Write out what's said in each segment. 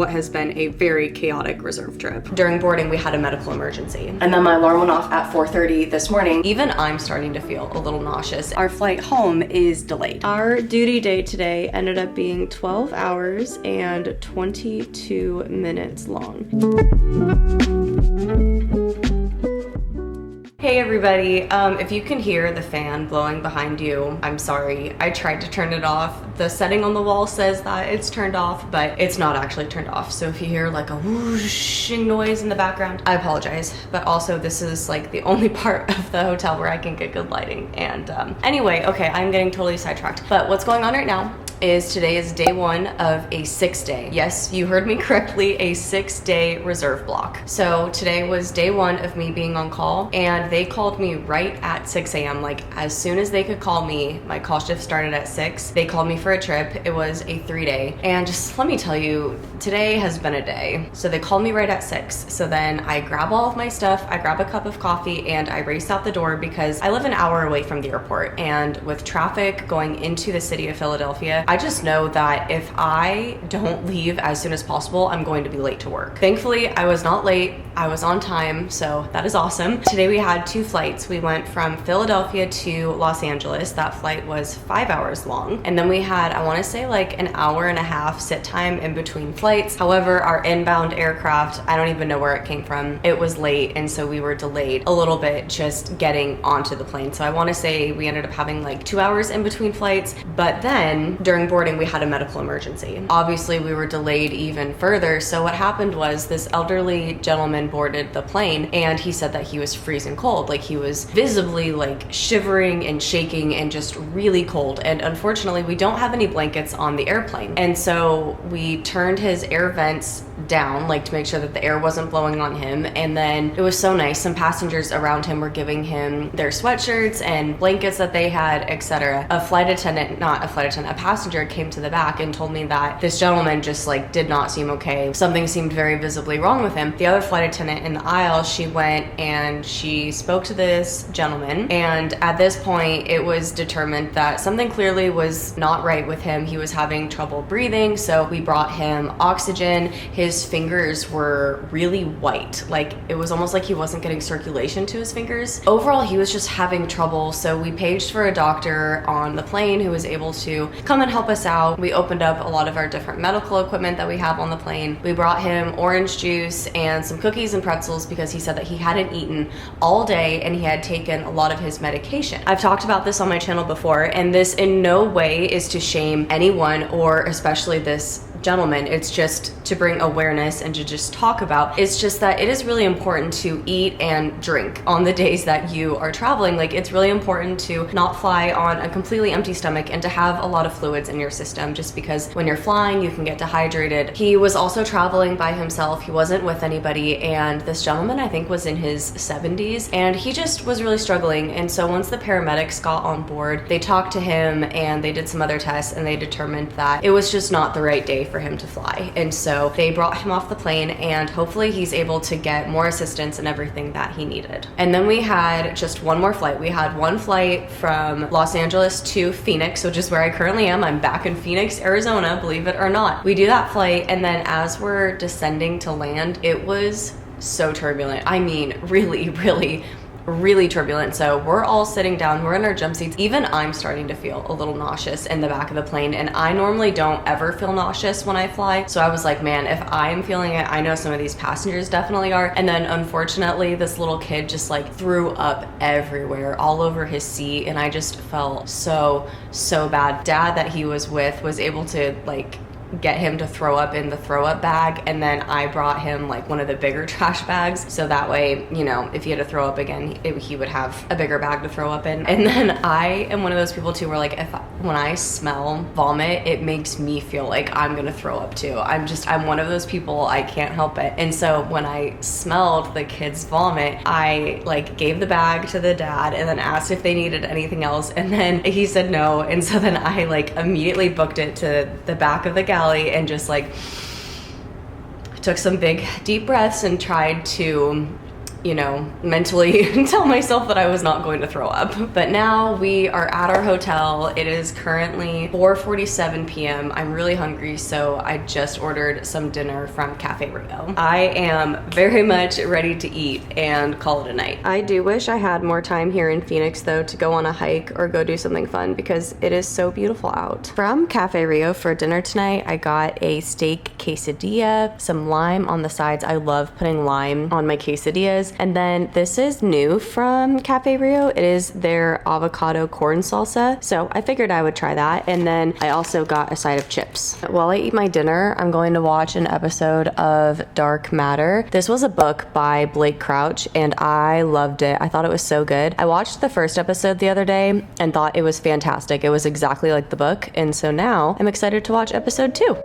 what has been a very chaotic reserve trip. During boarding, we had a medical emergency. And then my alarm went off at 4:30 this morning. Even I'm starting to feel a little nauseous. Our flight home is delayed. Our duty day today ended up being 12 hours and 22 minutes long. Hey everybody, if you can hear the fan blowing behind you, I'm sorry. I tried to turn it off. The setting on the wall says that it's turned off, but it's not actually turned off. So if you hear like a whooshing noise in the background, I apologize. But also this is like the only part of the hotel where I can get good lighting. And anyway, okay, I'm getting totally sidetracked. But what's going on right now is today is day one of a 6-day. Yes, you heard me correctly, a 6-day reserve block. So today was day one of me being on call, and they called me right at 6 a.m. Like as soon as they could call me, my call shift started at 6. They called me for a trip. It was a 3-day. And just let me tell you, today has been a day. So they called me right at 6. So then I grab all of my stuff, I grab a cup of coffee, and I race out the door because I live an hour away from the airport. And with traffic going into the city of Philadelphia, I just know that if I don't leave as soon as possible, I'm going to be late to work. Thankfully, I was not late. I was on time, so that is awesome. Today we had 2 flights. We went from Philadelphia to Los Angeles. That flight was 5 hours long. And then we had, I want to say like an hour and a half sit time in between flights. However, our inbound aircraft, I don't even know where it came from. It was late, and so we were delayed a little bit just getting onto the plane. So I want to say we ended up having like 2 hours in between flights, but then during boarding, we had a medical emergency. Obviously, we were delayed even further. So what happened was this elderly gentleman boarded the plane, and he said that he was freezing cold. Like he was visibly like shivering and shaking and just really cold. And unfortunately, we don't have any blankets on the airplane. And so we turned his air vents down, like to make sure that the air wasn't blowing on him. And then it was so nice. Some passengers around him were giving him their sweatshirts and blankets that they had, etc. A passenger came to the back and told me that this gentleman just like did not seem okay. Something seemed very visibly wrong with him. The other flight attendant in the aisle, she went and she spoke to this gentleman, and at this point it was determined that something clearly was not right with him. He was having trouble breathing, so we brought him oxygen. His fingers were really white, like it was almost like he wasn't getting circulation to his fingers. Overall, he was just having trouble, so we paged for a doctor on the plane who was able to come and help us out. We opened up a lot of our different medical equipment that we have on the plane. We brought him orange juice and some cookies and pretzels because he said that he hadn't eaten all day and he had taken a lot of his medication. I've talked about this on my channel before, and this in no way is to shame anyone, or especially this gentleman. It's just to bring awareness and to just talk about. It's just that it is really important to eat and drink on the days that you are traveling. Like it's really important to not fly on a completely empty stomach and to have a lot of fluids in your system, just because when you're flying you can get dehydrated. He was also traveling by himself. He wasn't with anybody, and this gentleman I think was in his 70s, and he just was really struggling. And so once the paramedics got on board, they talked to him and they did some other tests, and they determined that it was just not the right day for him to fly. And so they brought him off the plane, and hopefully he's able to get more assistance and everything that he needed. And then we had just one more flight. We had one flight from Los Angeles to Phoenix, which is where I currently am. I'm back in Phoenix, Arizona, believe it or not. We do that flight, and then as we're descending to land, it was so turbulent. I mean, really turbulent. So we're all sitting down, we're in our jump seats. Even I'm starting to feel a little nauseous in the back of the plane, and I normally don't ever feel nauseous when I fly. So I was like, man, if I'm feeling it, I know some of these passengers definitely are. And then unfortunately, this little kid just like threw up everywhere, all over his seat, and I just felt so bad. Dad that he was with was able to like get him to throw up in the throw up bag, and then I brought him like one of the bigger trash bags, so that way, you know, if he had to throw up again, he would have a bigger bag to throw up in. And then I am one of those people too where like when I smell vomit, it makes me feel like I'm gonna throw up too. I'm one of those people, I can't help it. And so when I smelled the kids vomit, I like gave the bag to the dad and then asked if they needed anything else, and then he said no. And so then I like immediately booked it to the back of the galley and just like took some big deep breaths and tried to you know, mentally tell myself that I was not going to throw up. But now we are at our hotel. It is currently 4:47 p.m. I'm really hungry, so I just ordered some dinner from Cafe Rio. I am very much ready to eat and call it a night. I do wish I had more time here in Phoenix though to go on a hike or go do something fun because it is so beautiful out. From Cafe Rio for dinner tonight, I got a steak quesadilla, some lime on the sides. I love putting lime on my quesadillas. And then this is new from Cafe Rio. It is their avocado corn salsa. So I figured I would try that. And then I also got a side of chips. While I eat my dinner, I'm going to watch an episode of Dark Matter. This was a book by Blake Crouch and I loved it. I thought it was so good. I watched the first episode the other day and thought it was fantastic. It was exactly like the book. And so now I'm excited to watch episode 2.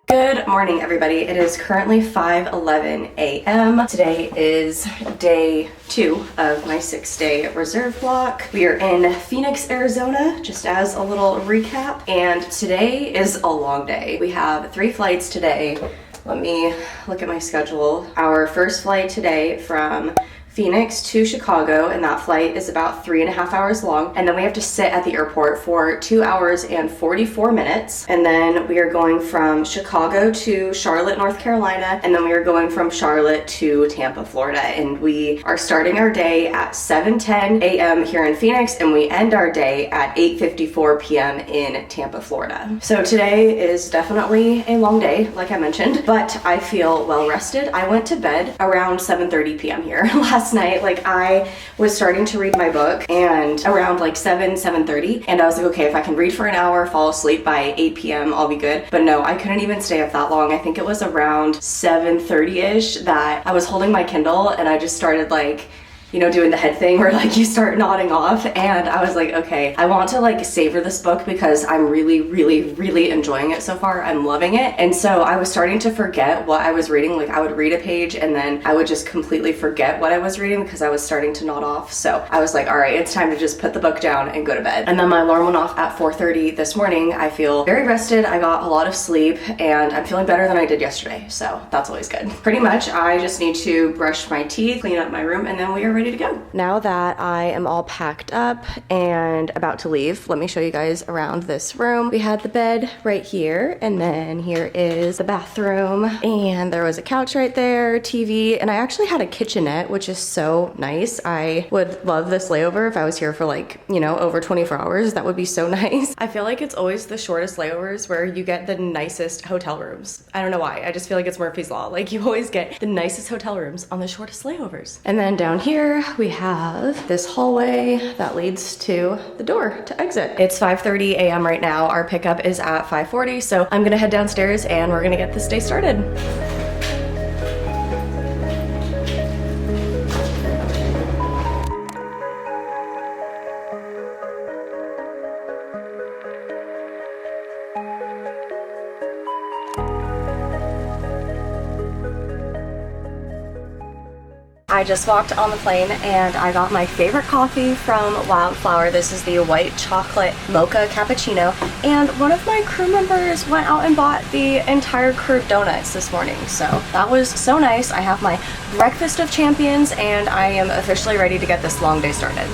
Good morning, everybody. It is currently 5:11 a.m. Today is day 2 of my 6-day reserve block. We are in Phoenix, Arizona, just as a little recap. And today is a long day. We have 3 flights today. Let me look at my schedule. Our first flight today from Phoenix to Chicago, and that flight is about 3.5 hours long. And then we have to sit at the airport for 2 hours and 44 minutes. And then we are going from Chicago to Charlotte, North Carolina. And then we are going from Charlotte to Tampa, Florida. And we are starting our day at 7:10 a.m. here in Phoenix, and we end our day at 8:54 p.m. in Tampa, Florida. So today is definitely a long day, like I mentioned, but I feel well rested. I went to bed around 7:30 p.m. here last night. Like, I was starting to read my book and around like 7:30, and I was like, okay, if I can read for an hour, fall asleep by 8 p.m., I'll be good. But no, I couldn't even stay up that long. I think it was around 7:30ish that I was holding my Kindle and I just started like, you know, doing the head thing where like you start nodding off, and I was like, okay, I want to like savor this book because I'm really enjoying it so far. I'm loving it. And so I was starting to forget what I was reading. Like, I would read a page and then I would just completely forget what I was reading because I was starting to nod off. So I was like, all right, it's time to just put the book down and go to bed. And then my alarm went off at 4:30 this morning. I feel very rested. I got a lot of sleep and I'm feeling better than I did yesterday. So that's always good. Pretty much I just need to brush my teeth, clean up my room, and then we are ready to go. Now that I am all packed up and about to leave, let me show you guys around this room. We had the bed right here, and then here is the bathroom, and there was a couch right there, TV, and I actually had a kitchenette, which is so nice. I would love this layover if I was here for like, you know, over 24 hours. That would be so nice. I feel like it's always the shortest layovers where you get the nicest hotel rooms. I don't know why. I just feel like it's Murphy's Law. Like, you always get the nicest hotel rooms on the shortest layovers. And then down here, we have this hallway that leads to the door to exit. It's 5:30 a.m. right now. Our pickup is at 5:40, so I'm gonna head downstairs and we're gonna get this day started. I just walked on the plane and I got my favorite coffee from Wildflower. This is the white chocolate mocha cappuccino. And one of my crew members went out and bought the entire crew donuts this morning. So that was so nice. I have my breakfast of champions and I am officially ready to get this long day started.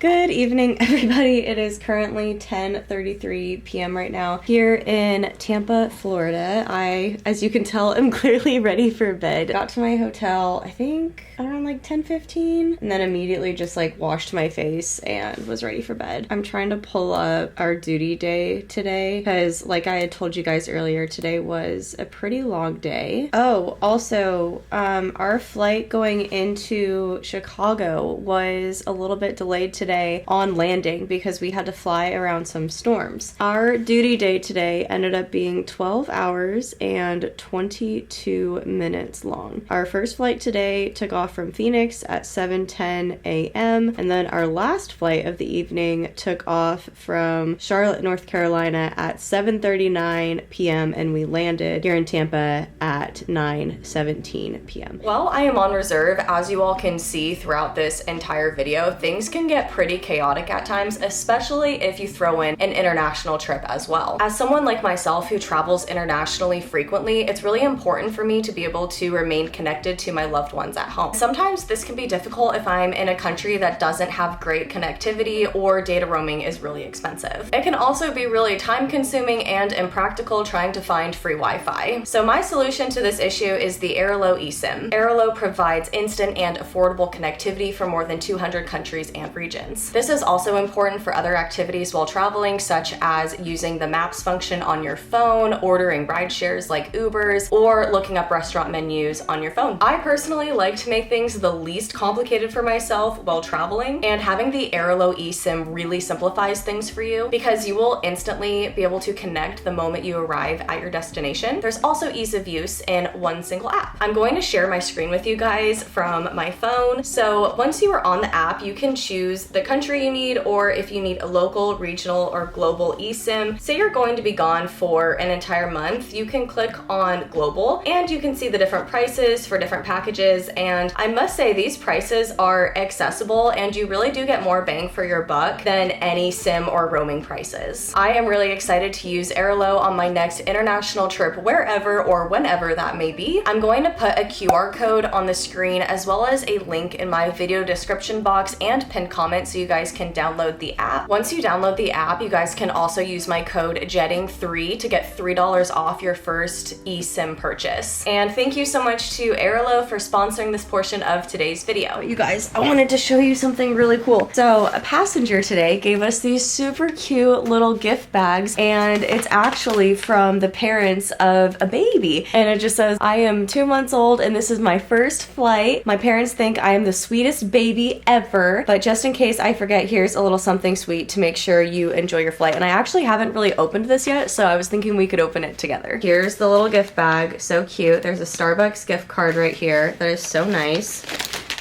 Good evening, everybody. It is currently 10:33 p.m. right now here in Tampa, Florida. I, as you can tell, am clearly ready for bed. Got to my hotel, I think around like 10:15, and then immediately just like washed my face and was ready for bed. I'm trying to pull up our duty day today because, like I had told you guys earlier, today was a pretty long day. Oh, also, our flight going into Chicago was a little bit delayed today. today on landing because we had to fly around some storms. Our duty day today ended up being 12 hours and 22 minutes long. Our first flight today took off from Phoenix at 7:10 a.m. and then our last flight of the evening took off from Charlotte, North Carolina at 7:39 p.m. and we landed here in Tampa at 9:17 p.m. Well, I am on reserve. As you all can see throughout this entire video, things can get pretty chaotic at times, especially if you throw in an international trip as well. As someone like myself who travels internationally frequently, it's really important for me to be able to remain connected to my loved ones at home. Sometimes this can be difficult if I'm in a country that doesn't have great connectivity or data roaming is really expensive. It can also be really time consuming and impractical trying to find free Wi-Fi. So my solution to this issue is the Airalo eSIM. Airalo provides instant and affordable connectivity for more than 200 countries and regions. This is also important for other activities while traveling, such as using the maps function on your phone, ordering ride shares like Ubers, or looking up restaurant menus on your phone. I personally like to make things the least complicated for myself while traveling, and having the Airalo eSIM really simplifies things for you because you will instantly be able to connect the moment you arrive at your destination. There's also ease of use in one single app. I'm going to share my screen with you guys from my phone. So once you are on the app, you can choose the country you need, or if you need a local, regional, or global eSIM. Say you're going to be gone for an entire month, you can click on global and you can see the different prices for different packages. And I must say these prices are accessible and you really do get more bang for your buck than any SIM or roaming prices. I am really excited to use Airalo on my next international trip, wherever or whenever that may be. I'm going to put a QR code on the screen as well as a link in my video description box and pinned comment so you guys can download the app. Once you download the app, you guys can also use my code JETTING3 to get $3 off your first eSIM purchase. And thank you so much to Airalo for sponsoring this portion of today's video. You guys, I wanted to show you something really cool. So a passenger today gave us these super cute little gift bags, and it's actually from the parents of a baby. And it just says, I am 2 months old and this is my first flight. My parents think I am the sweetest baby ever, but just in case I forget, here's a little something sweet to make sure you enjoy your flight. And I actually haven't really opened this yet, so I was thinking we could open it together. Here's the little gift bag, so cute. There's a Starbucks gift card right here. That is so nice.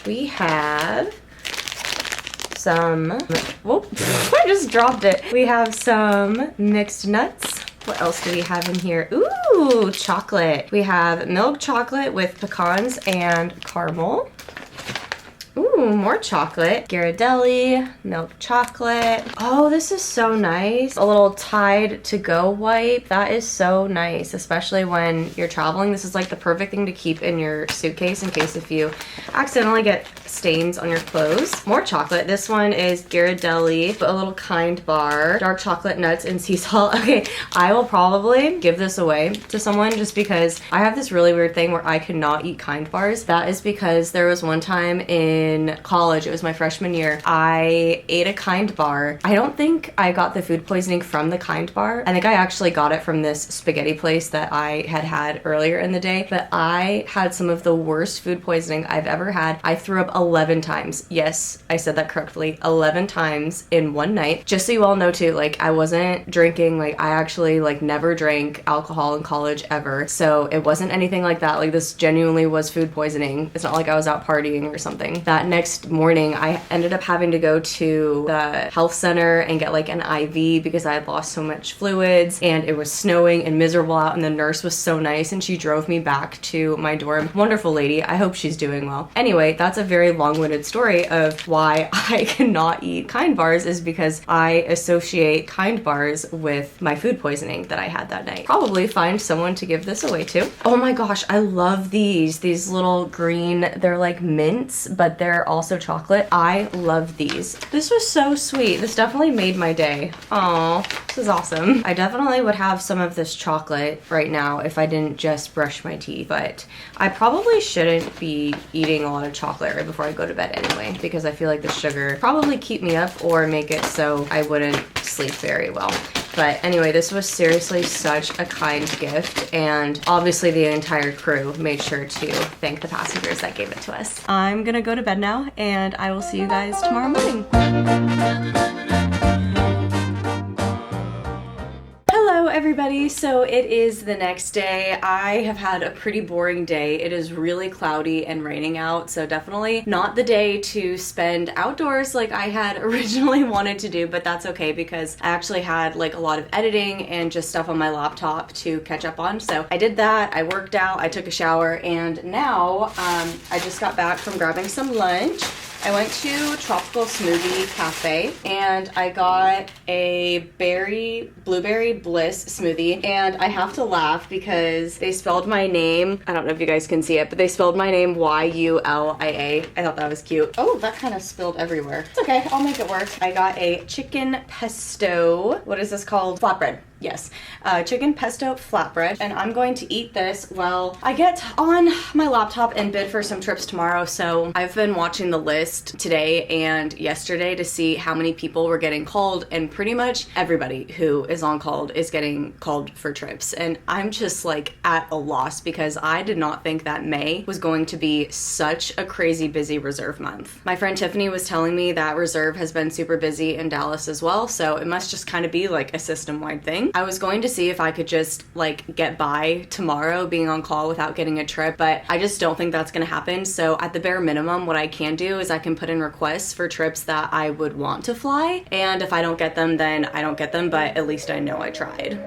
We have some, whoop, I just dropped it. We have some mixed nuts. What else do we have in here? Ooh, chocolate. We have milk chocolate with pecans and caramel. Ooh, more chocolate. Ghirardelli, milk chocolate. Oh, this is so nice. A little Tide to-go wipe. That is so nice, especially when you're traveling. This is like the perfect thing to keep in your suitcase in case if you accidentally get stains on your clothes. More chocolate. This one is Ghirardelli, a little Kind bar, dark chocolate nuts and sea salt. Okay, I will probably give this away to someone just because I have this really weird thing where I cannot eat Kind bars. That is because there was one time in college, it was my freshman year, I ate a Kind bar. I don't think I got the food poisoning from the Kind bar. I think I actually got it from this spaghetti place that I had earlier in the day, but I had some of the worst food poisoning I've ever had. I threw up 11 times. Yes, I said that correctly. 11 times in one night. Just so you all know too, like I wasn't drinking, like I actually like never drank alcohol in college ever. So it wasn't anything like that. Like this genuinely was food poisoning. It's not like I was out partying or something. That next morning, I ended up having to go to the health center and get like an IV because I had lost so much fluids and it was snowing and miserable out, and the nurse was so nice and she drove me back to my dorm. Wonderful lady. I hope she's doing well. Anyway, that's a very long-winded story of why I cannot eat Kind bars is because I associate Kind bars with my food poisoning that I had that night. Probably find someone to give this away to. Oh my gosh, I love these little green, they're like mints, but they're also chocolate. I love these. This was so sweet. This definitely made my day. Aw, this is awesome. I definitely would have some of this chocolate right now if I didn't just brush my teeth, but I probably shouldn't be eating a lot of chocolate right before I go to bed anyway, because I feel like the sugar probably keep me up or make it so I wouldn't sleep very well. But anyway, this was seriously such a kind gift, and obviously the entire crew made sure to thank the passengers that gave it to us. I'm gonna go to bed now, and I will see you guys tomorrow morning. Hello everybody, so it is the next day. I have had a pretty boring day. It is really cloudy and raining out, so definitely not the day to spend outdoors like I had originally wanted to do, but that's okay because I actually had like a lot of editing and just stuff on my laptop to catch up on. So I did that, I worked out, I took a shower, and now I just got back from grabbing some lunch. I went to Tropical Smoothie Cafe and I got a blueberry bliss smoothie, and I have to laugh because they spelled my name. I don't know if you guys can see it, but they spelled my name Y-U-L-I-A. I thought that was cute. Oh, that kind of spilled everywhere. It's okay, I'll make it work. I got a chicken pesto, what is this called? Flatbread. Yes, chicken pesto flatbread, and I'm going to eat this while I get on my laptop and bid for some trips tomorrow. So I've been watching the list today and yesterday to see how many people were getting called, and pretty much everybody who is on call is getting called for trips. And I'm just like at a loss because I did not think that May was going to be such a crazy busy reserve month. My friend Tiffany was telling me that reserve has been super busy in Dallas as well, so it must just kind of be like a system-wide thing. I was going to see if I could just like get by tomorrow being on call without getting a trip, but I just don't think that's gonna happen. So at the bare minimum, what I can do is I can put in requests for trips that I would want to fly, and if I don't get them, then I don't get them, but at least I know I tried.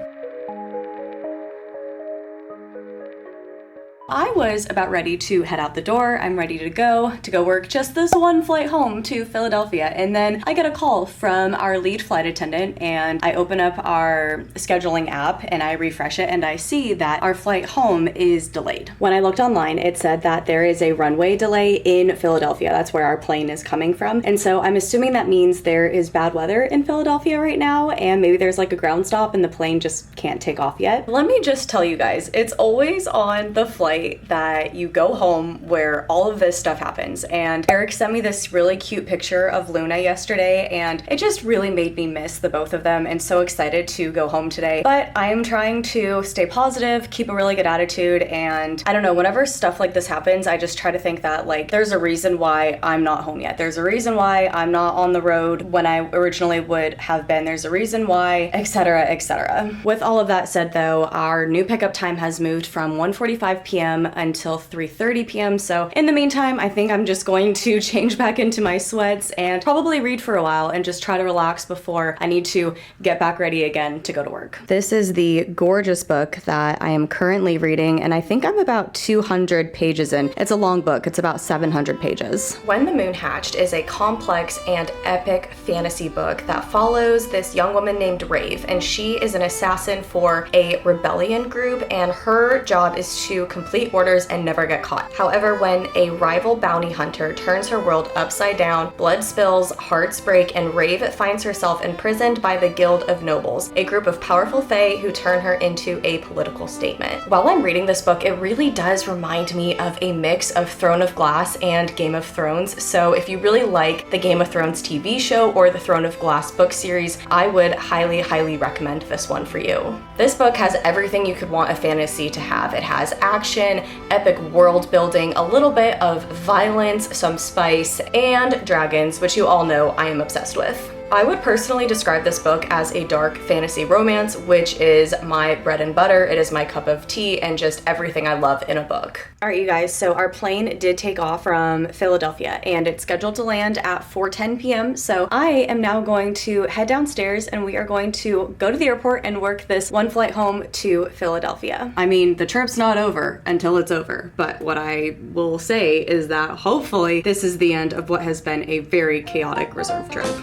I was about ready to head out the door. I'm ready to go work just this one flight home to Philadelphia. And then I get a call from our lead flight attendant, and I open up our scheduling app and I refresh it, and I see that our flight home is delayed. When I looked online, it said that there is a runway delay in Philadelphia. That's where our plane is coming from. And so I'm assuming that means there is bad weather in Philadelphia right now, and maybe there's like a ground stop and the plane just can't take off yet. Let me just tell you guys, it's always on the flight that you go home where all of this stuff happens. And Eric sent me this really cute picture of Luna yesterday, and it just really made me miss the both of them and so excited to go home today. But I am trying to stay positive, keep a really good attitude, and I don't know, whenever stuff like this happens, I just try to think that like there's a reason why I'm not home yet. There's a reason why I'm not on the road when I originally would have been. There's a reason why, etc., etc. With all of that said though, our new pickup time has moved from 1:45 p.m. until 3:30 p.m. So in the meantime, I think I'm just going to change back into my sweats and probably read for a while and just try to relax before I need to get back ready again to go to work. This is the gorgeous book that I am currently reading, and I think I'm about 200 pages in. It's a long book. It's about 700 pages. When the Moon Hatched is a complex and epic fantasy book that follows this young woman named Rave, and she is an assassin for a rebellion group, and her job is to complete orders and never get caught. However, when a rival bounty hunter turns her world upside down, blood spills, hearts break, and Rave finds herself imprisoned by the Guild of Nobles, a group of powerful fae who turn her into a political statement. While I'm reading this book, it really does remind me of a mix of Throne of Glass and Game of Thrones. So if you really like the Game of Thrones TV show or the Throne of Glass book series, I would highly, highly recommend this one for you. This book has everything you could want a fantasy to have. It has action, epic world building, a little bit of violence, some spice, and dragons, which you all know I am obsessed with. I would personally describe this book as a dark fantasy romance, which is my bread and butter. It is my cup of tea and just everything I love in a book. All right, you guys, so our plane did take off from Philadelphia and it's scheduled to land at 4:10 p.m. So I am now going to head downstairs and we are going to go to the airport and work this one flight home to Philadelphia. I mean, the trip's not over until it's over, but what I will say is that hopefully this is the end of what has been a very chaotic reserve trip.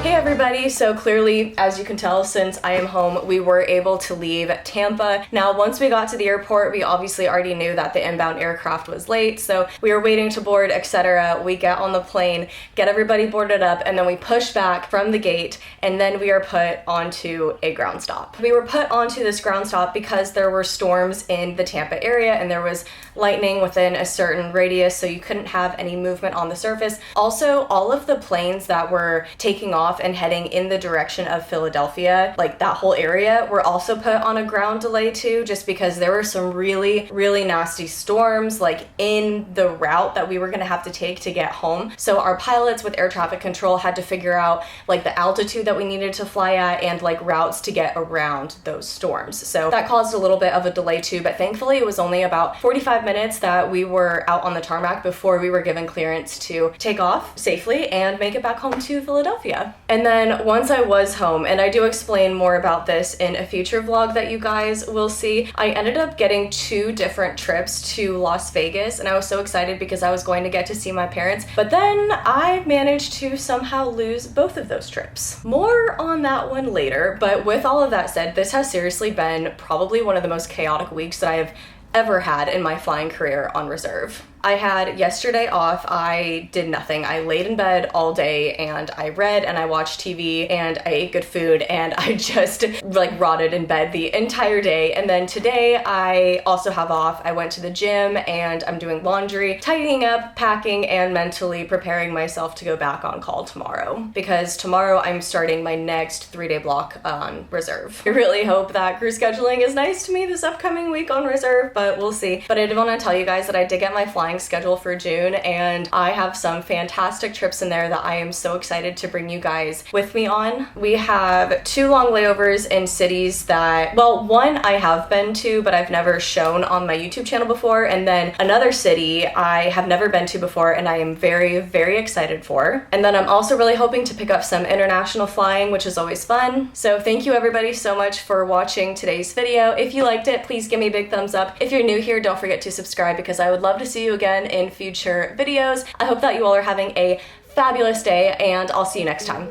Hey everybody, so clearly, as you can tell, since I am home, we were able to leave Tampa. Now, once we got to the airport, we obviously already knew that the inbound aircraft was late, so we were waiting to board, etc. We get on the plane, get everybody boarded up, and then we push back from the gate, and then we are put onto a ground stop. We were put onto this ground stop because there were storms in the Tampa area, and there was lightning within a certain radius, so you couldn't have any movement on the surface. Also, all of the planes that were taking off and heading in the direction of Philadelphia, like that whole area, were also put on a ground delay too, just because there were some really nasty storms like in the route that we were gonna have to take to get home. So our pilots with air traffic control had to figure out like the altitude that we needed to fly at and like routes to get around those storms. So that caused a little bit of a delay too, but thankfully it was only about 45 minutes that we were out on the tarmac before we were given clearance to take off safely and make it back home to Philadelphia. And then once I was home, and I do explain more about this in a future vlog that you guys will see, I ended up getting 2 different trips to Las Vegas, and I was so excited because I was going to get to see my parents, but then I managed to somehow lose both of those trips. More on that one later, but with all of that said, this has seriously been probably one of the most chaotic weeks that I have ever had in my flying career on reserve. I had yesterday off. I did nothing. I laid in bed all day and I read and I watched TV and I ate good food and I just like rotted in bed the entire day. And then today I also have off. I went to the gym and I'm doing laundry, tidying up, packing, and mentally preparing myself to go back on call tomorrow, because tomorrow I'm starting my next 3-day block on reserve. I really hope that crew scheduling is nice to me this upcoming week on reserve, but we'll see. But I did want to tell you guys that I did get my flying schedule for June, and I have some fantastic trips in there that I am so excited to bring you guys with me on. We have 2 long layovers in cities that, well, one I have been to but I've never shown on my YouTube channel before, and then another city I have never been to before and I am very excited for. And then I'm also really hoping to pick up some international flying, which is always fun. So thank you everybody so much for watching today's video. If you liked it, please give me a big thumbs up. If you're new here, don't forget to subscribe because I would love to see you again in future videos. I hope that you all are having a fabulous day and I'll see you next time.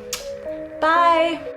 Bye!